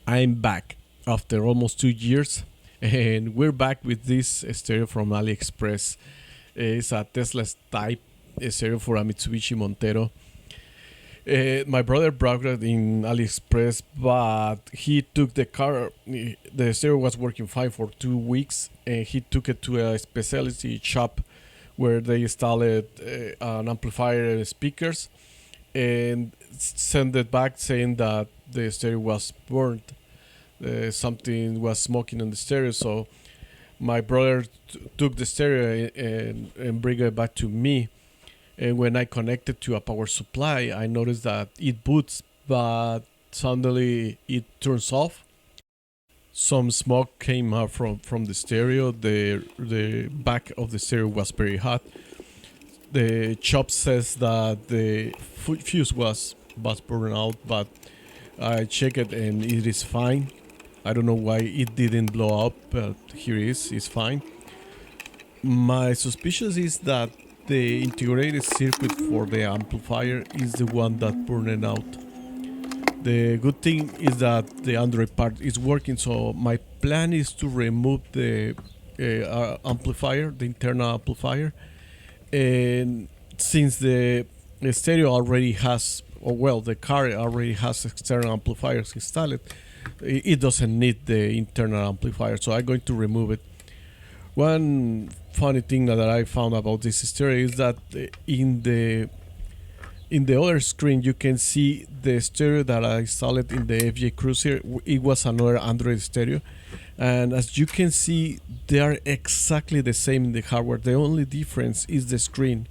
I'm back after almost 2 years, and we're back with this stereo from AliExpress. It's a Tesla type stereo for a Mitsubishi Montero. My brother brought it in AliExpress, but he took the car. The stereo was working fine for 2 weeks, and he took it to a specialty shop where they installed an amplifier and speakers, and sent it back saying that the stereo was burned. Something was smoking on the stereo, so my brother took the stereo and bring it back to me. And when I connected to a power supply, I noticed that it boots, but suddenly it turns off. Some smoke came out from the stereo. The back of the stereo was very hot. The shop says that the fuse was burned out, but I checked it and it is fine. I don't know why it didn't blow up, but here it is. It's fine. My suspicion is that the integrated circuit for the amplifier is the one that burned out. The good thing is that the Android part is working, so my plan is to remove the amplifier, the internal amplifier, and since the stereo already has, or well, the car already has external amplifiers installed, it doesn't need the internal amplifier, so I'm going to remove it. One funny thing that I found about this stereo is that in the other screen you can see the stereo that I installed in the FJ Cruiser. It was another Android stereo, and as you can see, they are exactly the same in the hardware. The only difference is the screen.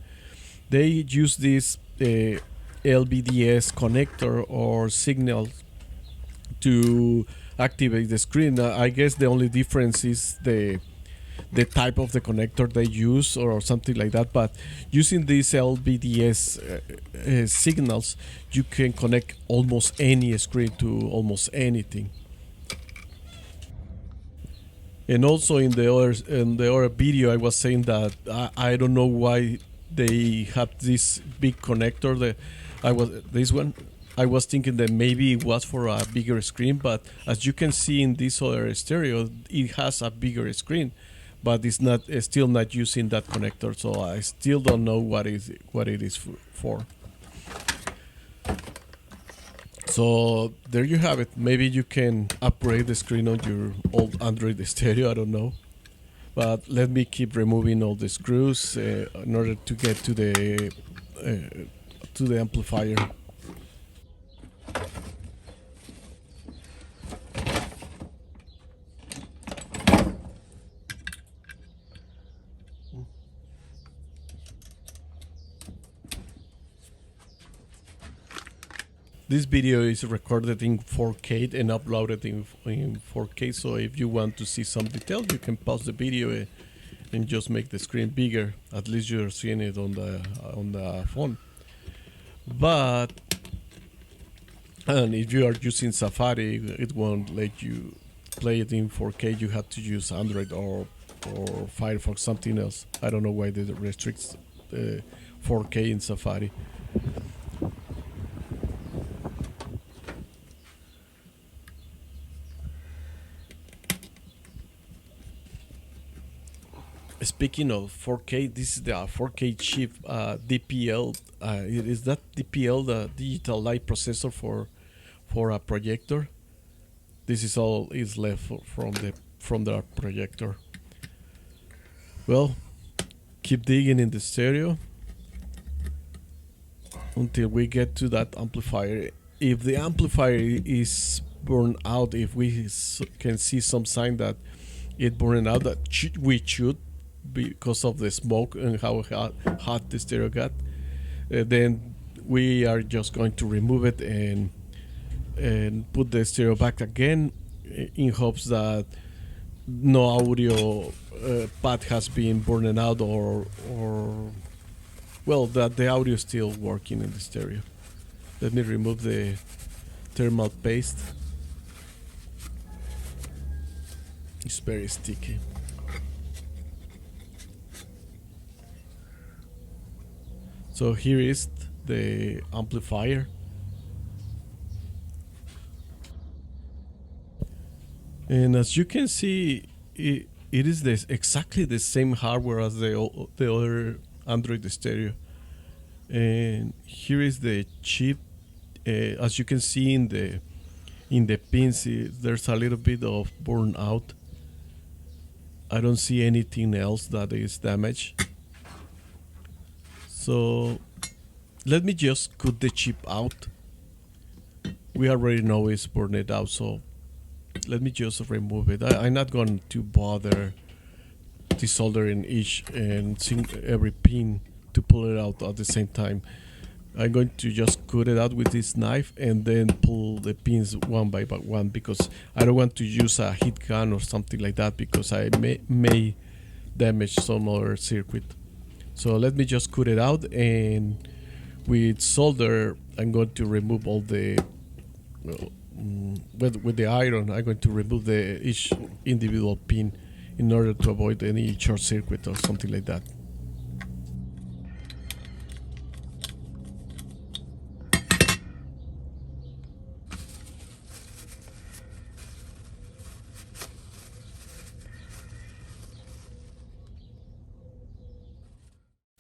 They use this LVDS connector or signal to activate the screen. I guess the only difference is the type of the connector they use or something like that, but using these LVDS signals, you can connect almost any screen to almost anything. And also in the other video I was saying that I don't know why they have this big connector. This one, I was thinking that maybe it was for a bigger screen, but as you can see in this other stereo, it has a bigger screen, but it's still not using that connector. So I still don't know what it is for. So there you have it. Maybe you can upgrade the screen on your old Android stereo. I don't know. But let me keep removing all the screws in order to get to the amplifier. This video is recorded in 4K and uploaded in 4K. So if you want to see some detail, you can pause the video and just make the screen bigger. At least you're seeing it on the phone. But and if you are using Safari, it won't let you play it in 4K. You have to use Android or Firefox, something else. I don't know why they restricts 4K in Safari. Speaking of 4K, this is the 4K chip DPL. Is that DPL the digital light processor for a projector? This is all is left from the projector. Well, keep digging in the stereo until we get to that amplifier. If the amplifier is burned out, if we can see some sign that it burned out, that we should, because of the smoke and how hot the stereo got, then we are just going to remove it and put the stereo back again in hopes that no audio pad has been burned out, or well, that the audio is still working in the stereo. Let me remove the thermal paste. It's very sticky. So here is the amplifier. And as you can see, it is exactly the same hardware as the other Android stereo. And here is the chip. As you can see in the pins, there's a little bit of burnout. I don't see anything else that is damaged. So let me just cut the chip out. We already know it's burned out, so let me just remove it. I'm not going to bother desoldering each and every pin to pull it out at the same time. I'm going to just cut it out with this knife and then pull the pins one by one, because I don't want to use a heat gun or something like that, because I may damage some other circuit. So let me just cut it out, and with solder I'm going to remove all the with the iron. I'm going to remove each individual pin in order to avoid any short circuit or something like that.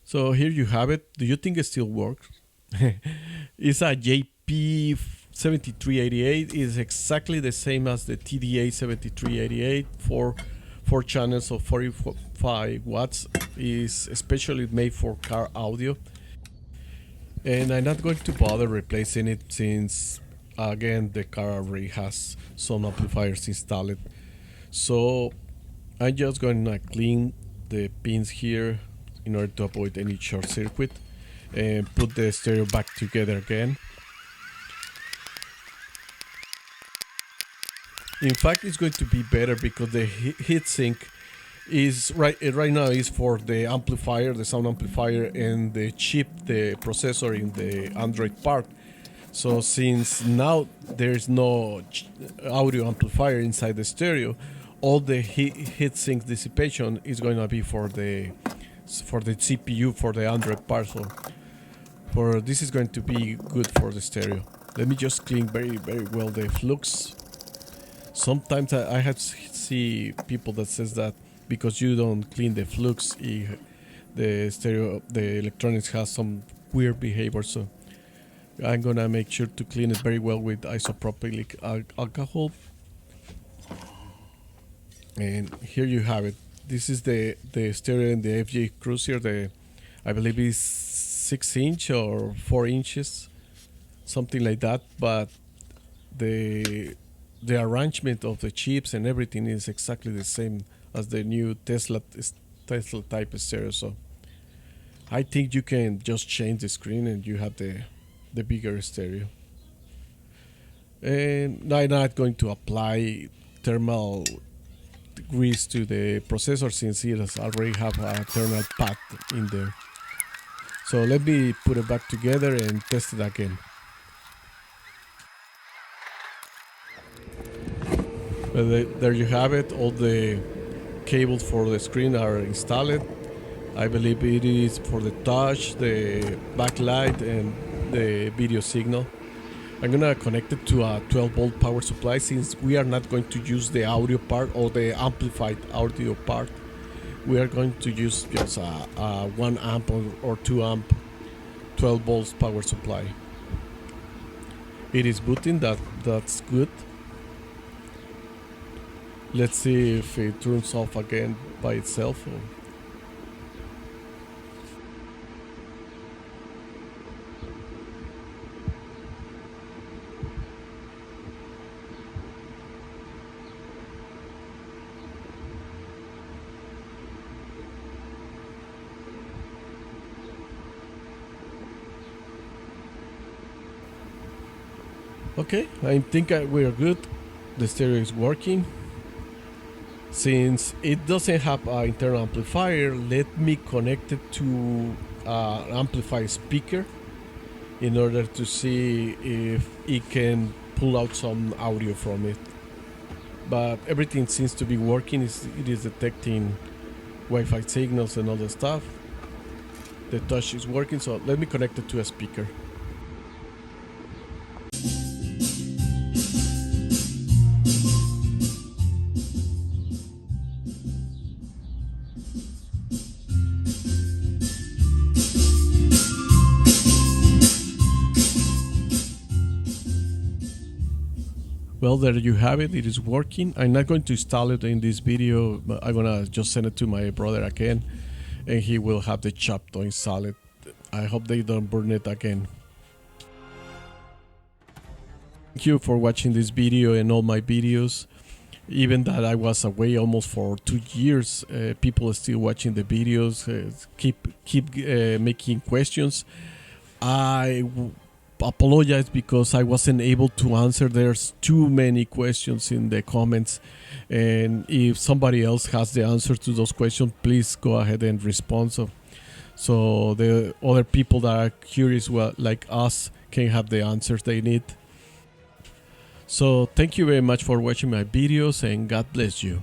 So here you have it. Do you think it still works? It's a JP7388. It's exactly the same as the TDA7388. Four channels of 45 watts. Is especially made for car audio. And I'm not going to bother replacing it, since again the car already has some amplifiers installed. So I'm just going to clean the pins here in order to avoid any short circuit, and put the stereo back together again. In fact, it's going to be better because the heatsink is right now is for the amplifier, the sound amplifier, and the chip, the processor in the Android part. So since now there's no audio amplifier inside the stereo, all the heatsink dissipation is going to be for the CPU, for the Android part. So this is going to be good for the stereo. Let me just clean very well the flux. Sometimes I have see people that says that because you don't clean the flux, the electronics has some weird behavior. So I'm gonna make sure to clean it very well with isopropylic alcohol. And here you have it. This is the stereo in the FJ Cruiser. I believe is 6 inch or 4 inches, something like that. But the arrangement of the chips and everything is exactly the same as the new Tesla type stereo. So I think you can just change the screen and you have the bigger stereo. And I'm not going to apply thermal grease to the processor, since it has already have a thermal pad in there. So let me put it back together and test it again. Well, there you have it. All the cables for the screen are installed. I believe it is for the touch, the backlight, and the video signal. I'm gonna connect it to a 12-volt power supply, since we are not going to use the audio part or the amplified audio part. We are going to use just a 1 amp or 2 amp 12 volts power supply. It is booting. That's good. Let's see if it turns off again by itself. Okay, I think we're good. The stereo is working. Since it doesn't have an internal amplifier, let me connect it to an amplifier speaker in order to see if it can pull out some audio from it. But everything seems to be working. It is detecting Wi-Fi signals and all the stuff. The touch is working, so let me connect it to a speaker. Well, there you have it. It is working. I'm not going to install it in this video, but I'm gonna just send it to my brother again, and he will have the shop to install it. I hope they don't burn it again. Thank you for watching this video and all my videos. Even that I was away almost for 2 years, people are still watching the videos, keep making questions. I apologize because I wasn't able to answer. There's too many questions in the comments, and if somebody else has the answer to those questions, please go ahead and respond, so the other people that are curious, well, like us, can have the answers they need. So thank you very much for watching my videos, and God bless you.